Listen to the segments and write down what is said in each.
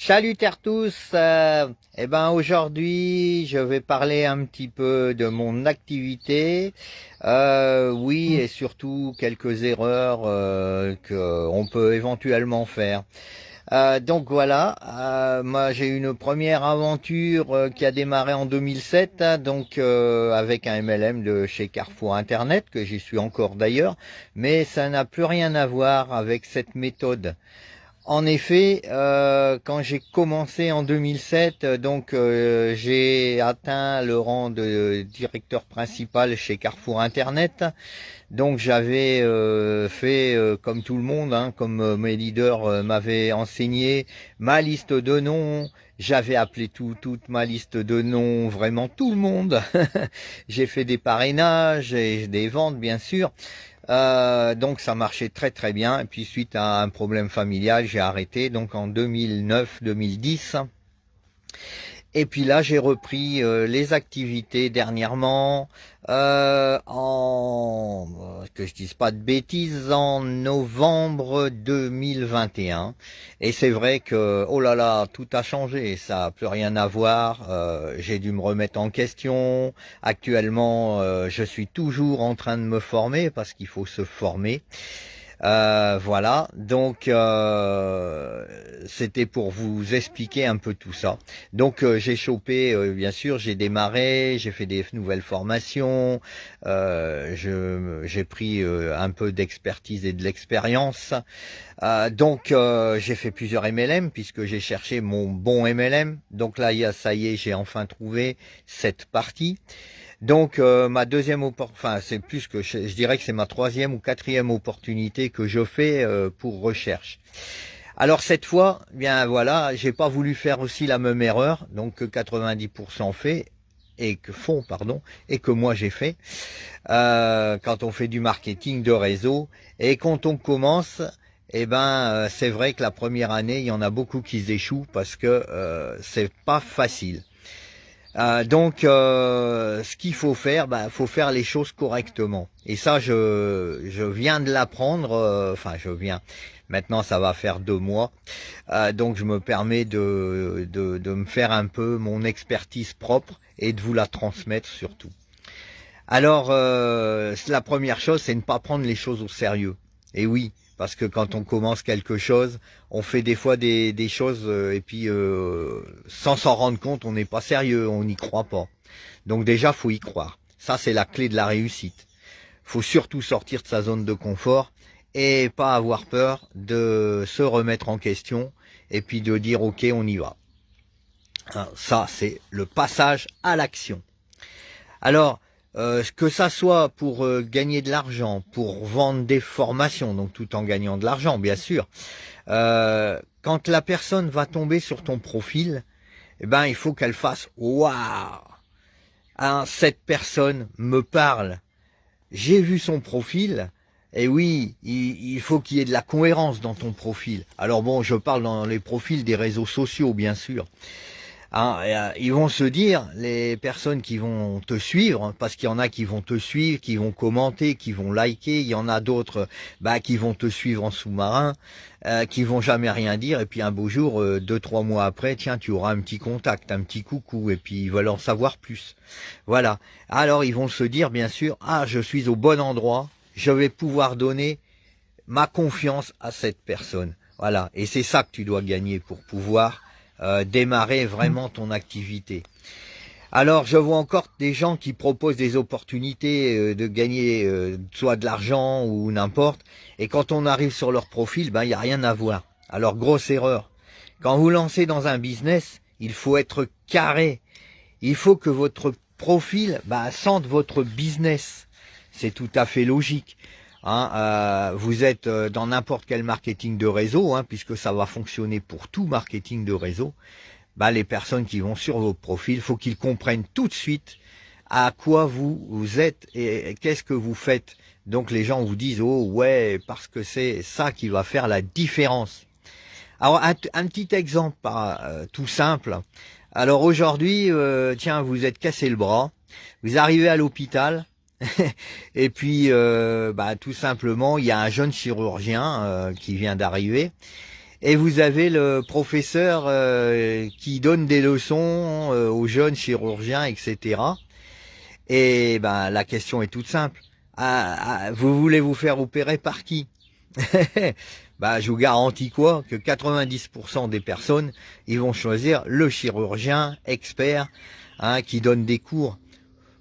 Salutaires tous, aujourd'hui je vais parler un petit peu de mon activité, oui et surtout quelques erreurs que on peut éventuellement faire. Donc voilà, moi j'ai eu une première aventure qui a démarré en 2007, hein, donc avec un MLM de chez Carrefour Internet que j'y suis encore d'ailleurs, mais ça n'a plus rien à voir avec cette méthode. En effet, quand j'ai commencé en 2007, j'ai atteint le rang de directeur principal chez Carrefour Internet. Donc j'avais fait comme tout le monde, hein, comme mes leaders m'avaient enseigné, ma liste de noms. J'avais appelé toute ma liste de noms, vraiment tout le monde. J'ai fait des parrainages et des ventes, bien sûr. Donc ça marchait très très bien. Et puis suite à un problème familial, j'ai arrêté. Donc en 2009-2010. Et puis là, j'ai repris les activités dernièrement, que je dise pas de bêtises, en novembre 2021. Et c'est vrai que, oh là là, tout a changé, ça n'a plus rien à voir. J'ai dû me remettre en question. Actuellement, je suis toujours en train de me former parce qu'il faut se former. Voilà, donc c'était pour vous expliquer un peu tout ça. Donc j'ai chopé, bien sûr, j'ai démarré, j'ai fait des nouvelles formations, j'ai pris un peu d'expertise et de l'expérience. J'ai fait plusieurs MLM puisque j'ai cherché mon bon MLM. Donc là, ça y est, j'ai enfin trouvé cette partie. Donc ma deuxième enfin c'est plus que je dirais que c'est ma troisième ou quatrième opportunité que je fais pour recherche. Alors cette fois, bien voilà, j'ai pas voulu faire aussi la même erreur, donc que 90% fait et que font, pardon, et que moi j'ai fait quand on fait du marketing de réseau et quand on commence. Eh ben, c'est vrai que la première année, il y en a beaucoup qui échouent parce que c'est pas facile. Ce qu'il faut faire, faut faire les choses correctement. Et ça, je viens de l'apprendre. Je viens. Maintenant, ça va faire 2 mois. Donc, je me permets de me faire un peu mon expertise propre et de vous la transmettre surtout. Alors, la première chose, c'est ne pas prendre les choses au sérieux. Et oui, parce que quand on commence quelque chose, on fait des fois des choses et puis sans s'en rendre compte, on n'est pas sérieux, on n'y croit pas. Donc déjà, faut y croire. Ça, c'est la clé de la réussite. Faut surtout sortir de sa zone de confort et pas avoir peur de se remettre en question et puis de dire ok, on y va. Hein, ça, c'est le passage à l'action. Alors, que ça soit pour gagner de l'argent, pour vendre des formations, donc tout en gagnant de l'argent, bien sûr. Quand la personne va tomber sur ton profil, eh ben, il faut qu'elle fasse waouh, hein, cette personne me parle. J'ai vu son profil. Et oui, il faut qu'il y ait de la cohérence dans ton profil. Alors bon, je parle dans les profils des réseaux sociaux, bien sûr. Hein, ils vont se dire, les personnes qui vont te suivre, parce qu'il y en a qui vont te suivre, qui vont commenter, qui vont liker, il y en a d'autres qui vont te suivre en sous-marin, qui vont jamais rien dire, et puis un beau jour, 2, 3 mois après, tiens, tu auras un petit contact, un petit coucou, et puis ils veulent en savoir plus. Voilà. Alors ils vont se dire, bien sûr, ah, je suis au bon endroit, je vais pouvoir donner ma confiance à cette personne. Voilà. Et c'est ça que tu dois gagner pour pouvoir démarrer vraiment ton activité. Alors je vois encore des gens qui proposent des opportunités de gagner soit de l'argent ou n'importe, et quand on arrive sur leur profil, il n'y a rien à voir. Alors grosse erreur. Quand vous lancez dans un business, il faut être carré. Il faut que votre profil sente votre business. C'est tout à fait logique. Hein, vous êtes dans n'importe quel marketing de réseau, hein, puisque ça va fonctionner pour tout marketing de réseau. Les personnes qui vont sur vos profils, faut qu'ils comprennent tout de suite à quoi vous êtes et qu'est-ce que vous faites. Donc les gens vous disent oh ouais, parce que c'est ça qui va faire la différence. Alors un petit exemple tout simple. Alors aujourd'hui, tiens, vous êtes cassé le bras, vous arrivez à l'hôpital. Et puis, tout simplement, il y a un jeune chirurgien qui vient d'arriver Et vous avez le professeur qui donne des leçons aux jeunes chirurgiens, etc. Et ben la question est toute simple. Vous voulez vous faire opérer par qui? Bah, je vous garantis quoi? Que 90% des personnes, ils vont choisir le chirurgien expert, hein, qui donne des cours.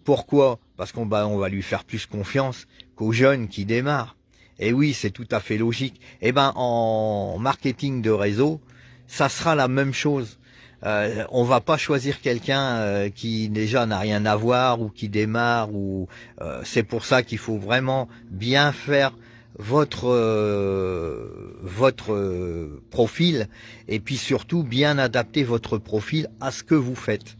Pourquoi? Parce qu'on on va lui faire plus confiance qu'aux jeunes qui démarrent. Et oui, c'est tout à fait logique. Et ben en marketing de réseau, ça sera la même chose. On va pas choisir quelqu'un qui déjà n'a rien à voir ou qui démarre, ou c'est pour ça qu'il faut vraiment bien faire votre profil, et puis surtout bien adapter votre profil à ce que vous faites.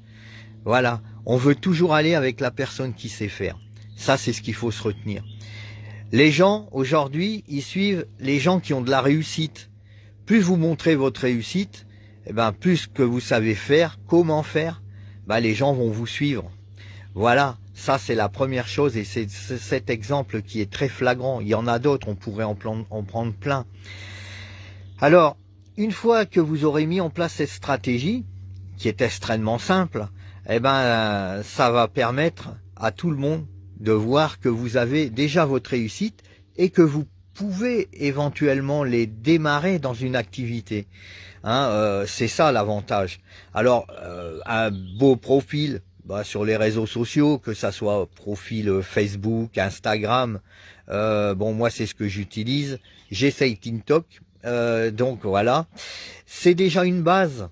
Voilà, on veut toujours aller avec la personne qui sait faire. Ça, c'est ce qu'il faut se retenir. Les gens, aujourd'hui, ils suivent les gens qui ont de la réussite. Plus vous montrez votre réussite, eh ben, plus que vous savez faire, comment faire, ben, les gens vont vous suivre. Voilà, ça c'est la première chose, et c'est cet exemple qui est très flagrant. Il y en a d'autres, on pourrait en prendre plein. Alors, une fois que vous aurez mis en place cette stratégie, qui est extrêmement simple, eh ben, ça va permettre à tout le monde de voir que vous avez déjà votre réussite et que vous pouvez éventuellement les démarrer dans une activité. Hein, c'est ça l'avantage. Alors, un beau profil sur les réseaux sociaux, que ça soit profil Facebook, Instagram, bon, moi c'est ce que j'utilise. J'essaye TikTok, donc voilà. C'est déjà une base.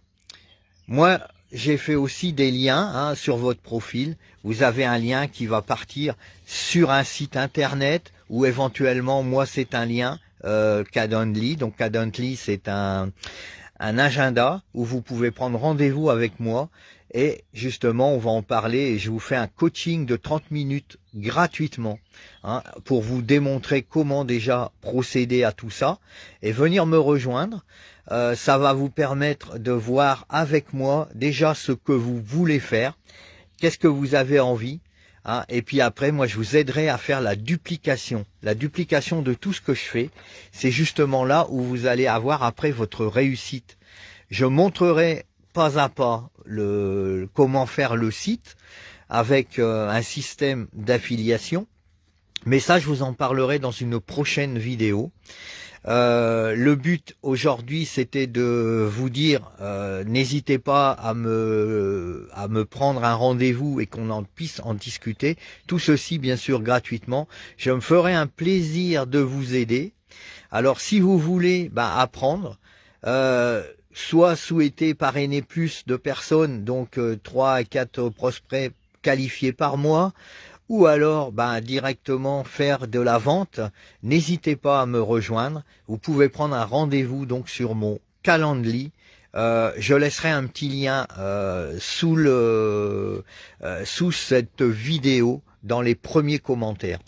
Moi, j'ai fait aussi des liens sur votre profil. Vous avez un lien qui va partir sur un site internet, ou éventuellement, moi, c'est un lien Calendly. Donc Calendly, c'est un agenda où vous pouvez prendre rendez-vous avec moi. Et justement, on va en parler, et je vous fais un coaching de 30 minutes gratuitement, pour vous démontrer comment déjà procéder à tout ça et venir me rejoindre. Ça va vous permettre de voir avec moi déjà ce que vous voulez faire, qu'est-ce que vous avez envie, et puis après, moi, je vous aiderai à faire la duplication de tout ce que je fais. C'est justement là où vous allez avoir après votre réussite. Je montrerai pas à pas comment faire le site avec un système d'affiliation, mais ça, je vous en parlerai dans une prochaine vidéo. Le but aujourd'hui, c'était de vous dire, n'hésitez pas à me prendre un rendez-vous et qu'on puisse en discuter. Tout ceci, bien sûr, gratuitement. Je me ferai un plaisir de vous aider. Alors, si vous voulez apprendre, soit souhaiter parrainer plus de personnes, donc 3 à 4 prospects qualifiés par mois, ou alors directement faire de la vente, n'hésitez pas à me rejoindre. Vous pouvez prendre un rendez-vous donc sur mon Calendly. Je laisserai un petit lien sous cette vidéo dans les premiers commentaires.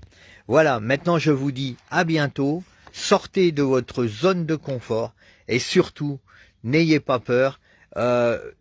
Voilà, maintenant je vous dis à bientôt. Sortez de votre zone de confort et surtout, n'ayez pas peur.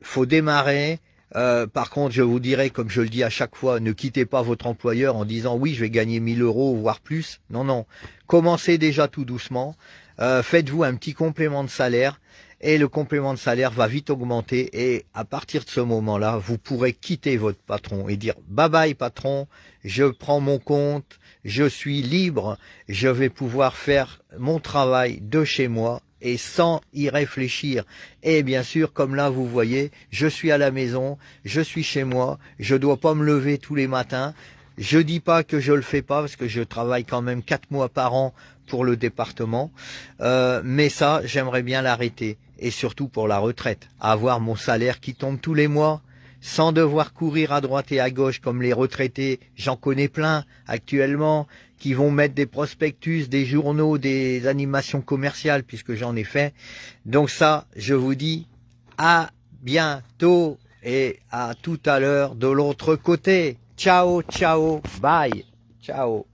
Faut démarrer. Par contre, je vous dirais, comme je le dis à chaque fois, ne quittez pas votre employeur en disant oui, je vais gagner 1000 €, voire plus. Non, non. Commencez déjà tout doucement. Faites-vous un petit complément de salaire, et le complément de salaire va vite augmenter, et à partir de ce moment-là, vous pourrez quitter votre patron et dire bye bye patron, je prends mon compte, je suis libre, je vais pouvoir faire mon travail de chez moi et sans y réfléchir. Et bien sûr, comme là vous voyez, je suis à la maison, je suis chez moi, je dois pas me lever tous les matins. Je dis pas que je le fais pas, parce que je travaille quand même 4 mois par an pour le département, mais ça, j'aimerais bien l'arrêter, et surtout pour la retraite, avoir mon salaire qui tombe tous les mois, sans devoir courir à droite et à gauche comme les retraités. J'en connais plein actuellement qui vont mettre des prospectus, des journaux, des animations commerciales, puisque j'en ai fait. Donc ça, je vous dis à bientôt et à tout à l'heure de l'autre côté. Ciao, ciao, bye, ciao.